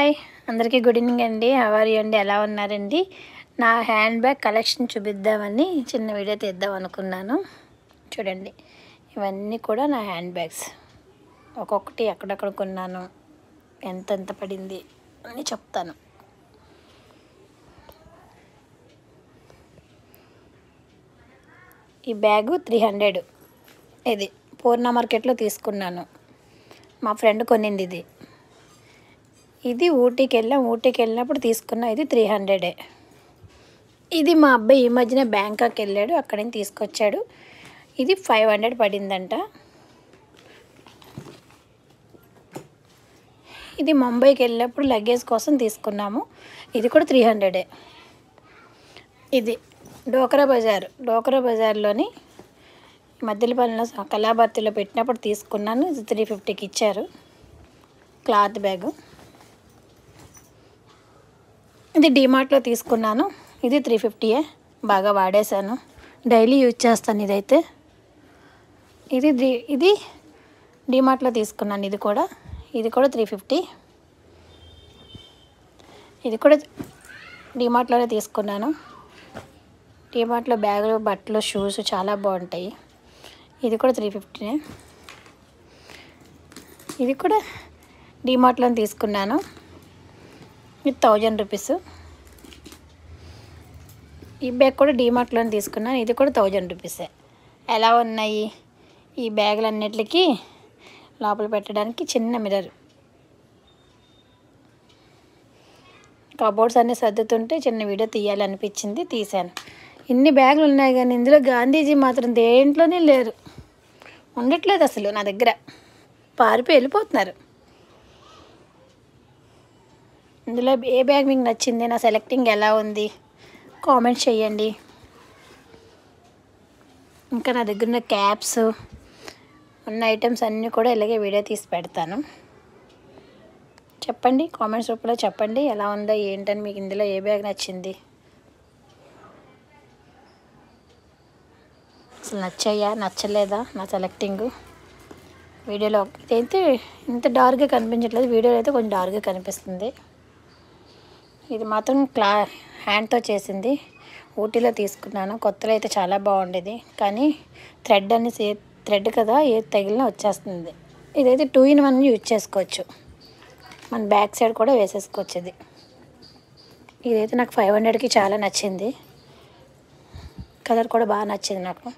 Hi అందరికీ good evening అండి. How are you అండి? ఎలా ఉన్నారండి? నా హ్యాండ్ బ్యాగ్ కలెక్షన్ చూపిద్దామని చిన్న వీడియో తీద్దాం అనుకున్నాను. చూడండి, ఇవన్నీ కూడా నా హ్యాండ్ బ్యాగ్స్. ఒక్కొక్కటి ఎక్కడెక్కడ కొన్నాను, ఎంతెంత పడింది అని చెప్తాను. ఈ బ్యాగు 300. ఇది పూర్ణ మార్కెట్లో తీసుకున్నాను. మా ఫ్రెండ్ కొనింది ఇది. ఇది ఊటీకి వెళ్ళినప్పుడు తీసుకున్నా. ఇది 300. ఇది మా అబ్బాయి ఈ మధ్యనే బ్యాంకాక్ వెళ్ళాడు, అక్కడి నుంచి తీసుకొచ్చాడు. ఇది 500 పడిందంట. ఇది ముంబైకి వెళ్ళినప్పుడు లగేజ్ కోసం తీసుకున్నాము. ఇది కూడా 300. ఇది డోకరా బజార్లోని మధ్యలపల్లిలో కళాభర్తిలో పెట్టినప్పుడు తీసుకున్నాను. ఇది 350కి ఇచ్చారు. Cloth bag. ఇది డీమార్ట్లో తీసుకున్నాను. ఇది 350. బాగా వాడేశాను, డైలీ యూజ్ చేస్తాను ఇదైతే. ఇది డీమార్ట్లో తీసుకున్నాను. ఇది కూడా 350. ఇది కూడా డీమార్ట్లోనే తీసుకున్నాను. డీమార్ట్లో బ్యాగులు, బట్టలు, షూస్ చాలా బాగుంటాయి. ఇది కూడా 350. ఇది కూడా డీమార్ట్లోనే తీసుకున్నాను. ఇది 1000 రూపీస్. ఈ బ్యాగ్ కూడా డీమార్ట్లోనే తీసుకున్నాను. ఇది కూడా 1000 రూపీసే. ఎలా ఉన్నాయి ఈ బ్యాగులన్నిటికీ? లోపల పెట్టడానికి చిన్న మిర్రర్. కబోర్డ్స్ అన్నీ సర్దుతుంటే చిన్న వీడియో తీయాలనిపించింది, తీశాను. ఇన్ని బ్యాగులు ఉన్నాయి కానీ ఇందులో గాంధీజీ మాత్రం దేంట్లోనే లేరు, ఉండట్లేదు అసలు నా దగ్గర. పారిపోయి వెళ్ళిపోతున్నారు. ఇందులో ఏ బ్యాగ్ మీకు నచ్చింది? నా సెలెక్టింగ్ ఎలా ఉంది? కామెంట్ చేయండి. ఇంకా నా దగ్గర ఉన్న క్యాప్స్, ఉన్న ఐటమ్స్ అన్నీ కూడా ఇలాగే వీడియో తీసి పెడతాను. చెప్పండి, కామెంట్స్ రూపంలో చెప్పండి ఎలా ఉందో ఏంటని. మీకు ఇందులో ఏ బ్యాగ్ నచ్చింది? అసలు నచ్చాయా నచ్చలేదా నా సెలెక్టింగు? వీడియోలో ఇదైతే ఇంత డార్క్గా కనిపించట్లేదు, వీడియోలో అయితే కొంచెం డార్క్గా కనిపిస్తుంది. ఇది మాత్రం హ్యాండ్తో చేసింది. ఊటీలో తీసుకున్నాను. కొత్తలో అయితే చాలా బాగుండేది, కానీ థ్రెడ్ కదా, ఏది తగిలినా వచ్చేస్తుంది. ఇదైతే 2-in-1 యూజ్ చేసుకోవచ్చు. మన బ్యాక్ సైడ్ కూడా వేసేసుకోవచ్చు. ఇదైతే నాకు 500కి చాలా నచ్చింది. కలర్ కూడా బాగా నచ్చింది నాకు.